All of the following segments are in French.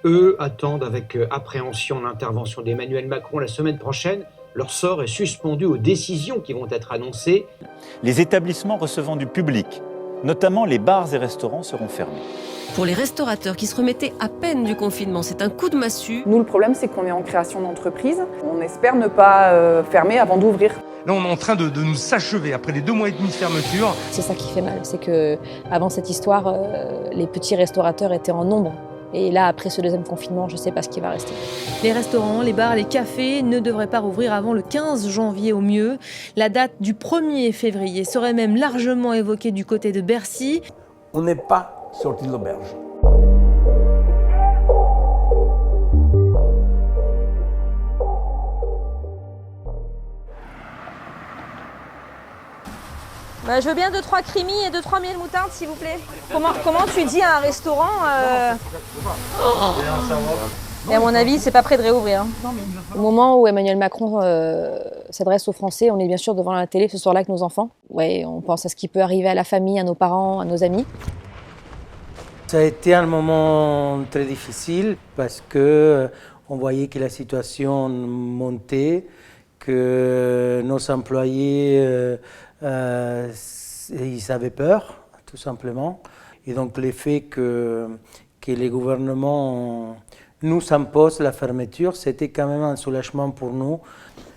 Eux attendent avec appréhension l'intervention d'Emmanuel Macron la semaine prochaine. Leur sort est suspendu aux décisions qui vont être annoncées. Les établissements recevant du public, notamment les bars et restaurants, seront fermés. Pour les restaurateurs qui se remettaient à peine du confinement, c'est un coup de massue. Nous, le problème, c'est qu'on est en création d'entreprise. On espère ne pas fermer avant d'ouvrir. Là, on est en train de nous achever après les 2 mois et demi de fermeture. C'est ça qui fait mal, c'est que avant cette histoire, les petits restaurateurs étaient en nombre. Et là, après ce deuxième confinement, je ne sais pas ce qui va rester. Les restaurants, les bars, les cafés ne devraient pas rouvrir avant le 15 janvier au mieux. La date du 1er février serait même largement évoquée du côté de Bercy. On n'est pas sorti de l'auberge. Je veux bien 2-3 crémis et 2-3 miel moutarde, s'il vous plaît. Comment tu dis à un restaurant Et à mon avis, c'est pas prêt de réouvrir. Au moment où Emmanuel Macron s'adresse aux Français, on est bien sûr devant la télé ce soir-là avec nos enfants. Ouais, on pense à ce qui peut arriver à la famille, à nos parents, à nos amis. Ça a été un moment très difficile parce que on voyait que la situation montait, que nos employés ils avaient peur, tout simplement. Et donc le fait que les gouvernements nous imposent la fermeture, c'était quand même un soulagement pour nous.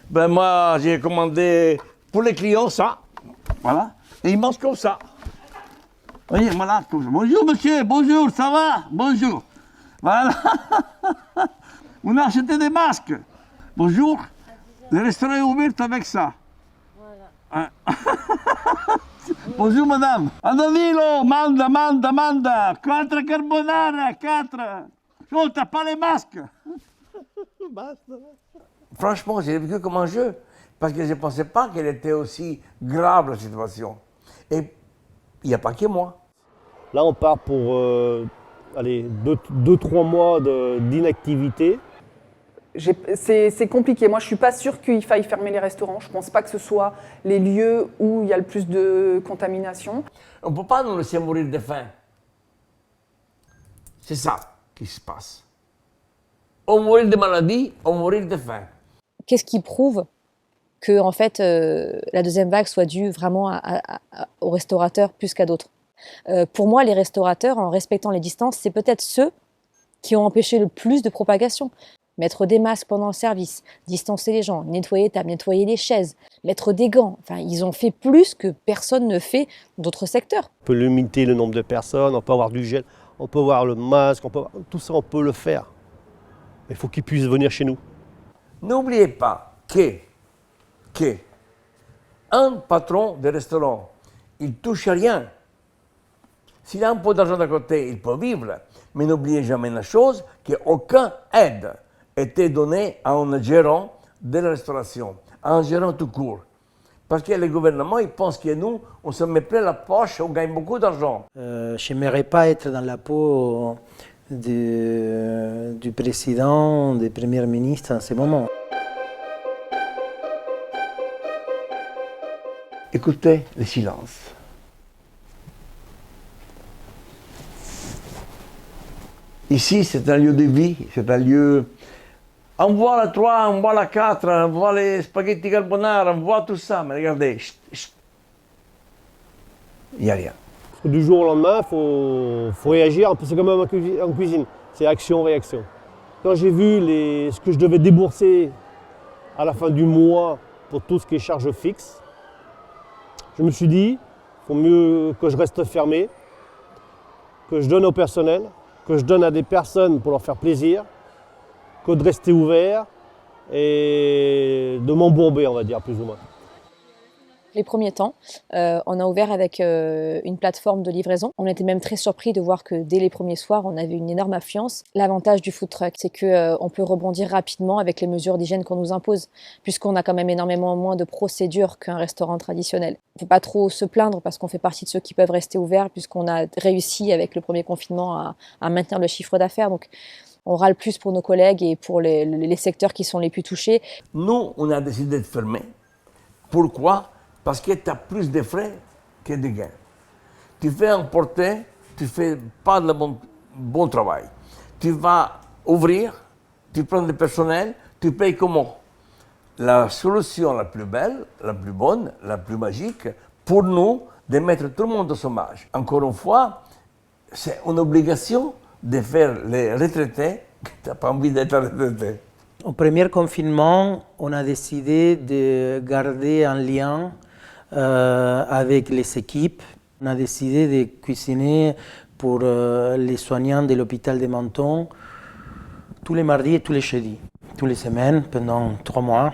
Ben moi, j'ai commandé pour les clients ça, voilà, et ils mangent comme ça. Vous voyez, voilà, comme ça. Bonjour monsieur, bonjour, ça va? Bonjour. Voilà. On a acheté des masques. Bonjour. Le restaurant est ouvert avec ça. Voilà. Bonjour madame. A Danilo, manda. 4 carbonara, 4. Oh, t'as pas les masques. Franchement, j'ai vécu comme un jeu. Parce que je ne pensais pas qu'elle était aussi grave, la situation. Et il n'y a pas que moi. Là, on part pour 2-3 mois d'inactivité. C'est compliqué. Moi, je ne suis pas sûre qu'il faille fermer les restaurants. Je ne pense pas que ce soit les lieux où il y a le plus de contamination. On ne peut pas nous laisser mourir de faim. C'est ça qui se passe. On mourir de maladie, on mourir de faim. Qu'est-ce qui prouve que en fait, la deuxième vague soit due vraiment aux restaurateurs plus qu'à d'autres? Pour moi, les restaurateurs, en respectant les distances, c'est peut-être ceux qui ont empêché le plus de propagation. Mettre des masques pendant le service, distancer les gens, nettoyer les tables, nettoyer les chaises, mettre des gants. Enfin, ils ont fait plus que personne ne fait dans d'autres secteurs. On peut limiter le nombre de personnes, on peut avoir du gel, on peut avoir le masque, tout ça on peut le faire. Mais il faut qu'ils puissent venir chez nous. N'oubliez pas que un patron de restaurant, il ne touche à rien. S'il a un peu d'argent à côté, il peut vivre. Mais n'oubliez jamais une chose, qu'aucune aide était donnée à un gérant de la restauration, à un gérant tout court. Parce que le gouvernement, il pense que nous, on se met plein la poche, on gagne beaucoup d'argent. Je n'aimerais pas être dans la peau du président, du premier ministre en ce moment. Écoutez le silence. Ici, c'est un lieu de vie, c'est un lieu... On voit la 3, on voit la 4, on voit les spaghetti carbonara, on voit tout ça, mais regardez, il n'y a rien. Du jour au lendemain, il faut réagir, c'est comme en cuisine, c'est action-réaction. Quand j'ai vu ce que je devais débourser à la fin du mois pour tout ce qui est charges fixes, je me suis dit, il faut mieux que je reste fermé, que je donne au personnel, que je donne à des personnes pour leur faire plaisir, que de rester ouvert et de m'embourber, on va dire, plus ou moins. Les premiers temps, on a ouvert avec une plateforme de livraison. On était même très surpris de voir que dès les premiers soirs, on avait une énorme affluence. L'avantage du food truck, c'est qu'on peut rebondir rapidement avec les mesures d'hygiène qu'on nous impose, puisqu'on a quand même énormément moins de procédures qu'un restaurant traditionnel. Il ne faut pas trop se plaindre parce qu'on fait partie de ceux qui peuvent rester ouverts, puisqu'on a réussi avec le premier confinement à maintenir le chiffre d'affaires. Donc, on râle plus pour nos collègues et pour les secteurs qui sont les plus touchés. Nous, on a décidé de fermer. Pourquoi? Parce que tu as plus de frais que de gains. Tu fais emporter, tu ne fais pas de bon travail. Tu vas ouvrir, tu prends du personnel, tu payes comment? La solution la plus belle, la plus bonne, la plus magique, pour nous, de mettre tout le monde au chômage. Encore une fois, c'est une obligation de faire les retraités qui n'ont pas envie d'être retraités. Au premier confinement, on a décidé de garder un lien avec les équipes. On a décidé de cuisiner pour les soignants de l'hôpital de Menton tous les mardis et tous les jeudis, toutes les semaines pendant 3 mois.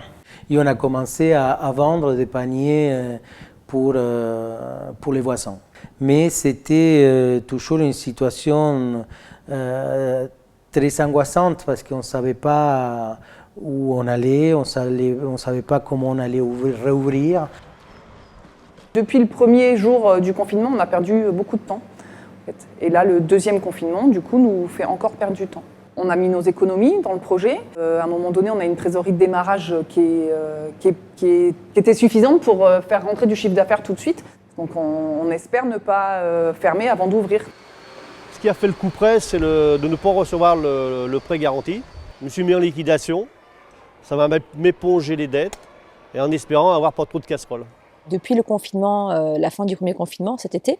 Et on a commencé à vendre des paniers pour les voisins. Mais c'était toujours une situation très angoissante parce qu'on ne savait pas où on allait, on ne savait pas comment on allait réouvrir. Depuis le premier jour du confinement, on a perdu beaucoup de temps. En fait. Et là, le deuxième confinement, du coup, nous fait encore perdre du temps. On a mis nos économies dans le projet. À un moment donné, on a une trésorerie de démarrage qui était suffisante pour faire rentrer du chiffre d'affaires tout de suite. Donc on espère ne pas fermer avant d'ouvrir. Ce qui a fait le coup près, c'est de ne pas recevoir le prêt garanti. Je me suis mis en liquidation. Ça va m'éponger les dettes et en espérant avoir pas trop de casseroles. Depuis le confinement, la fin du premier confinement cet été,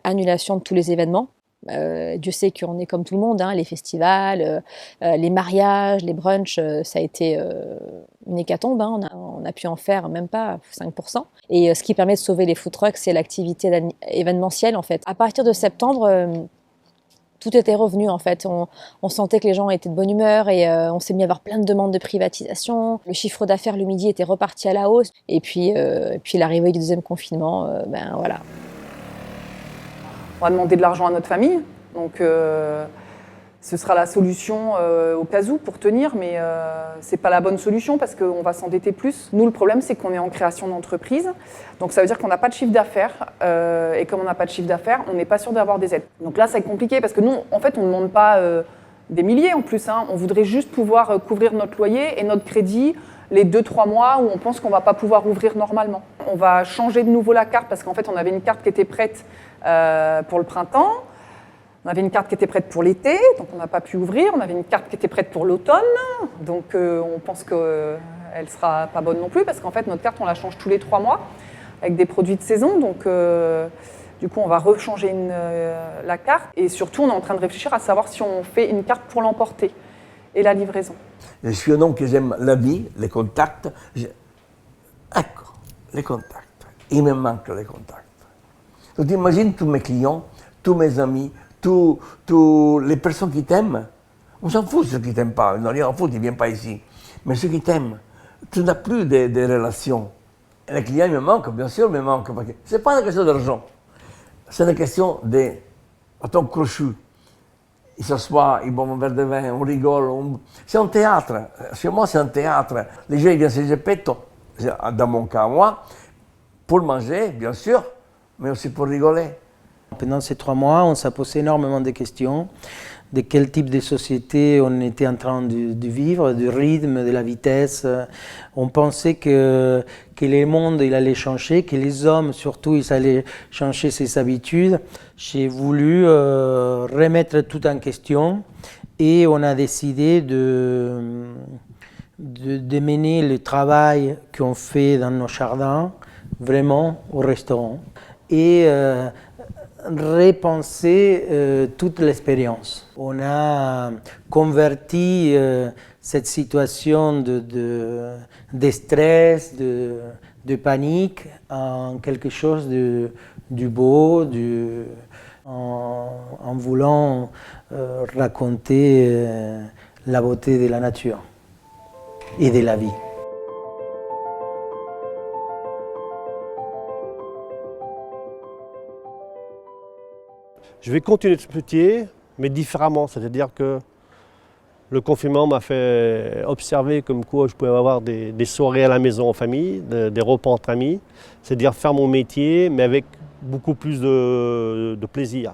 annulation de tous les événements. Dieu sait qu'on est comme tout le monde, hein, les festivals, les mariages, les brunchs, ça a été une hécatombe, hein, on a pu en faire même pas 5%. Et ce qui permet de sauver les food trucks, c'est l'activité événementielle en fait. À partir de septembre, tout était revenu en fait. On sentait que les gens étaient de bonne humeur et on s'est mis à avoir plein de demandes de privatisation. Le chiffre d'affaires le midi était reparti à la hausse. Et puis l'arrivée du deuxième confinement, ben voilà. On va demander de l'argent à notre famille, donc ce sera la solution au cas où pour tenir, mais c'est pas la bonne solution parce qu'on va s'endetter plus. Nous, le problème, c'est qu'on est en création d'entreprise, donc ça veut dire qu'on n'a pas de chiffre d'affaires, et comme on n'a pas de chiffre d'affaires, on n'est pas sûr d'avoir des aides. Donc là, c'est compliqué parce que nous, en fait, on ne demande pas des milliers en plus, hein. On voudrait juste pouvoir couvrir notre loyer et notre crédit les 2-3 mois où on pense qu'on ne va pas pouvoir ouvrir normalement. On va changer de nouveau la carte parce qu'en fait, on avait une carte qui était prête pour le printemps. On avait une carte qui était prête pour l'été, donc on n'a pas pu ouvrir. On avait une carte qui était prête pour l'automne, donc on pense qu'elle ne sera pas bonne non plus parce qu'en fait, notre carte, on la change tous les 3 mois avec des produits de saison. Donc, du coup, on va rechanger la carte. Et surtout, on est en train de réfléchir à savoir si on fait une carte pour l'emporter et la livraison. Je suis un homme qui aime la vie, les contacts. Ecco, les contacts. Il me manque les contacts. Tu t'imagines tous mes clients, tous mes amis, toutes les personnes qui t'aiment. On s'en fout de ceux qui ne t'aiment pas, ils n'ont rien à foutre, ils ne viennent pas ici. Mais ceux qui t'aiment, tu n'as plus de relations. Et les clients, ils me manquent, bien sûr, ils me manquent. Ce n'est pas une question d'argent. C'est une question de ton crochu. Ils s'assoient, ils boivent un verre de vin, on rigole. C'est un théâtre. Chez moi, c'est un théâtre. Les gens ils viennent se gepetto, dans mon cas, moi, pour manger, bien sûr, mais aussi pour rigoler. Pendant ces 3 mois, on s'est posé énormément de questions de quel type de société on était en train de vivre, du rythme, de la vitesse. On pensait que le monde il allait changer, que les hommes surtout ils allaient changer ses habitudes. J'ai voulu remettre tout en question et on a décidé de mener le travail qu'on fait dans nos jardins vraiment au restaurant et repenser toute l'expérience. On a converti cette situation de stress, de panique en quelque chose du beau, en voulant raconter la beauté de la nature et de la vie. Je vais continuer ce métier, mais différemment. C'est-à-dire que le confinement m'a fait observer comme quoi je pouvais avoir des soirées à la maison en famille, des repas entre amis. C'est-à-dire faire mon métier, mais avec beaucoup plus de plaisir.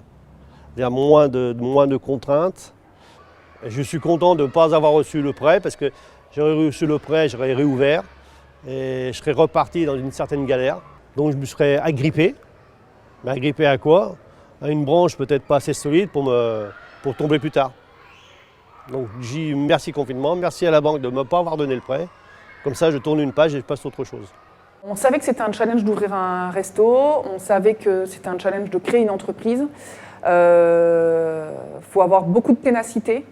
C'est-à-dire moins de contraintes. Et je suis content de ne pas avoir reçu le prêt, parce que j'aurais reçu le prêt, j'aurais réouvert, et je serais reparti dans une certaine galère. Donc je me serais agrippé. Mais agrippé à quoi ? À une branche peut-être pas assez solide pour tomber plus tard. Donc je dis merci confinement, merci à la banque de ne pas avoir donné le prêt. Comme ça, je tourne une page et je passe à autre chose. On savait que c'était un challenge d'ouvrir un resto, on savait que c'était un challenge de créer une entreprise. Faut avoir beaucoup de ténacité,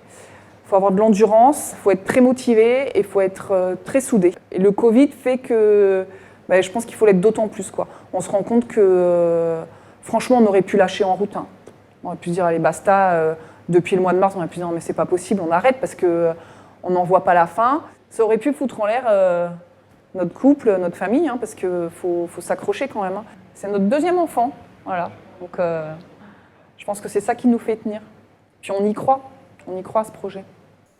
faut avoir de l'endurance, faut être très motivé et faut être très soudé. Et le Covid fait que je pense qu'il faut l'être d'autant plus, quoi. On se rend compte que franchement, on aurait pu lâcher en route. Hein. On aurait pu se dire allez basta. Depuis le mois de mars, on aurait pu dire non mais c'est pas possible, on arrête parce que on n'en voit pas la fin. Ça aurait pu foutre en l'air notre couple, notre famille, hein, parce qu'il faut s'accrocher quand même. Hein. C'est notre deuxième enfant, voilà. Donc je pense que c'est ça qui nous fait tenir. Puis on y croit à ce projet.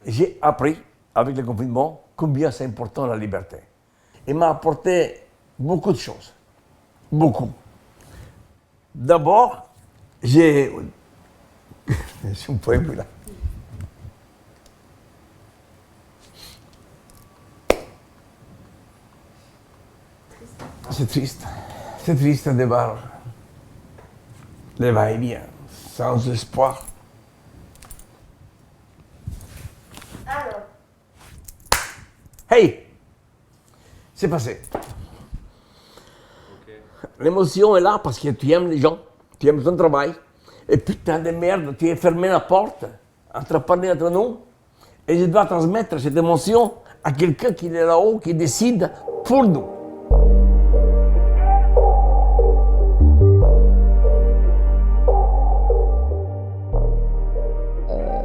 J'ai appris avec le confinement combien c'est important la liberté. Il m'a apporté beaucoup de choses, beaucoup. D'abord, j'ai un poème là. C'est triste de voir le va-et-vient, sans espoir. Alors. Hey! C'est passé. Okay. L'émotion est là parce que tu aimes les gens, tu aimes ton travail. Et putain de merde, tu as fermé la porte entre parler entre nous. Et je dois transmettre cette émotion à quelqu'un qui est là-haut, qui décide pour nous.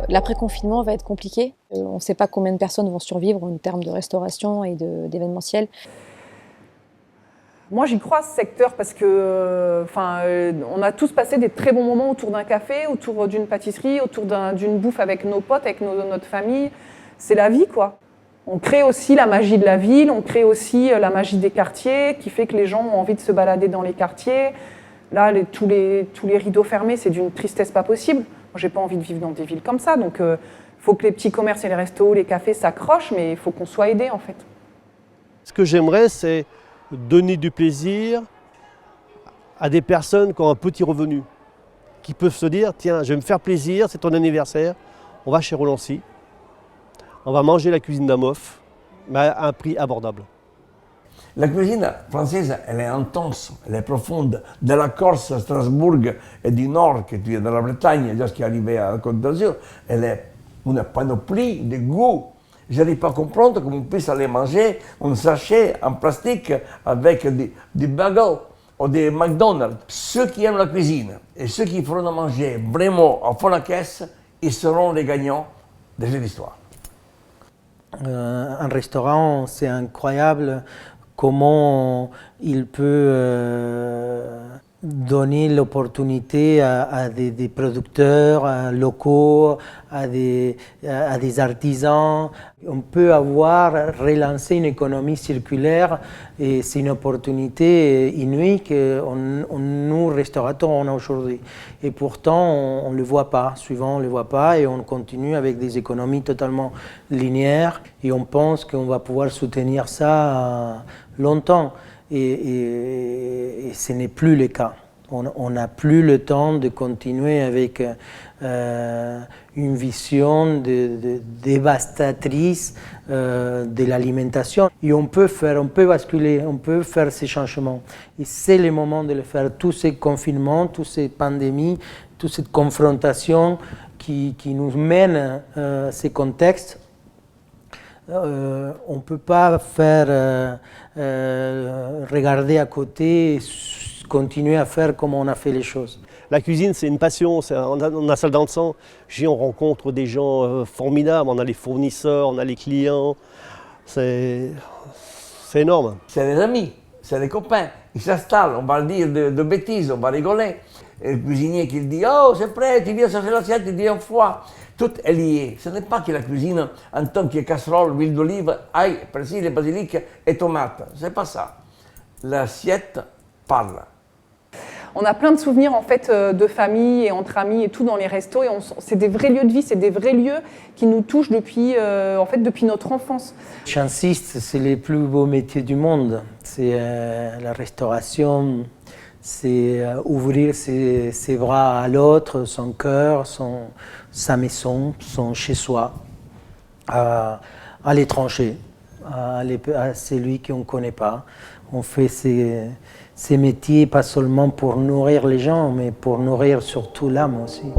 L'après-confinement va être compliqué. On ne sait pas combien de personnes vont survivre en termes de restauration et d'événementiel. Moi, j'y crois à ce secteur parce que, on a tous passé des très bons moments autour d'un café, autour d'une pâtisserie, autour d'une bouffe avec nos potes, avec notre famille. C'est la vie, quoi. On crée aussi la magie de la ville, on crée aussi la magie des quartiers, qui fait que les gens ont envie de se balader dans les quartiers. Là, tous les rideaux fermés, c'est d'une tristesse pas possible. Moi, j'ai pas envie de vivre dans des villes comme ça, donc il faut que les petits commerces et les restos, les cafés s'accrochent, mais il faut qu'on soit aidés, en fait. Ce que j'aimerais, c'est donner du plaisir à des personnes qui ont un petit revenu, qui peuvent se dire, tiens, je vais me faire plaisir, c'est ton anniversaire, on va chez Rolancy, on va manger la cuisine d'Amof, mais à un prix abordable. La cuisine française, elle est intense, elle est profonde. De la Corse à Strasbourg et du Nord, que tu es dans la Bretagne, jusqu'à arriver à la Côte d'Azur, elle est une panoplie de goûts. Je n'arrive pas à comprendre comment on puisse aller manger un sachet en plastique avec du bagel ou des McDonald's. Ceux qui aiment la cuisine et ceux qui feront à manger vraiment à fond la caisse, ils seront les gagnants de cette histoire. Un restaurant, c'est incroyable comment il peut donner l'opportunité à des producteurs locaux, à des artisans. On peut relancer une économie circulaire et c'est une opportunité inouïe que nous, restaurateurs, on a aujourd'hui. Et pourtant, on ne le voit pas. Souvent, on ne le voit pas et on continue avec des économies totalement linéaires et on pense qu'on va pouvoir soutenir ça longtemps. Et ce n'est plus le cas. On n'a plus le temps de continuer avec une vision dévastatrice de l'alimentation. Et on peut basculer, on peut faire ces changements. Et c'est le moment de le faire. Tous ces confinements, toutes ces pandémies, toute cette confrontation qui nous mène à ces contextes, on ne peut pas regarder à côté et continuer à faire comme on a fait les choses. La cuisine, c'est une passion, on a ça dans le sang. On rencontre des gens formidables, on a les fournisseurs, on a les clients. C'est énorme. C'est des amis, c'est des copains. Ils s'installent, on va dire de bêtises, on va rigoler. Et le cuisinier qui dit « Oh, c'est prêt, tu viens chercher l'assiette, tu dis un foie ». Tout est lié. Ce n'est pas que la cuisine en tant que casserole, huile d'olive, ail, persil, basilic et tomate. Ce n'est pas ça. L'assiette parle. On a plein de souvenirs en fait de famille et entre amis et tout dans les restos. Et c'est des vrais lieux de vie, c'est des vrais lieux qui nous touchent depuis notre enfance. J'insiste, c'est les plus beaux métiers du monde. C'est la restauration, c'est ouvrir ses bras à l'autre, son cœur, sa maison, son chez-soi. à l'étranger, à celui qu'on ne connaît pas. On fait ces métiers pas seulement pour nourrir les gens, mais pour nourrir surtout l'âme aussi.